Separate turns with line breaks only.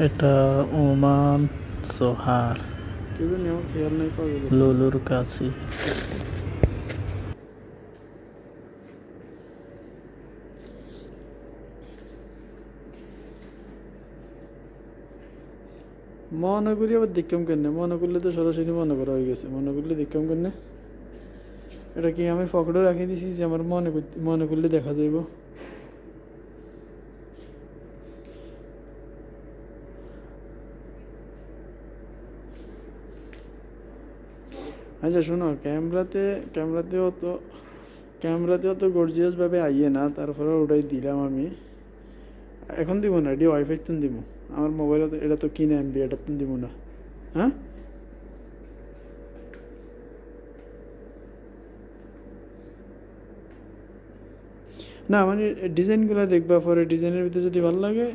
এটা ওমান সোহার
কেউ জানি আমার খেয়াল নাই পাওয়া গেছে।
লুলুর কাছে।
মনে করি আবার দেখতাম কেন, মনে করলে তো সরাসরি মনে করা হয়ে গেছে, মনে করলে দেখতাম কেন। এটা কি আমি পকেটে রাখিয়ে দিছি যে আমার মনে করলে দেখা যাইব? আচ্ছা শোনো, ক্যামেরাতে অত গর্জিয়াস ভাবে আইয়ে না, তারপরে ওটাই দিলাম আমি। এখন দিব না, এটি ওয়াইফাই তো দিব। আমার মোবাইলে তো এটা তো কিনে আনবি, এটা তো দিব না। হ্যাঁ, না মানে ডিজাইনগুলো দেখবা, পরে ডিজাইনের ভিতরে যদি ভালো লাগে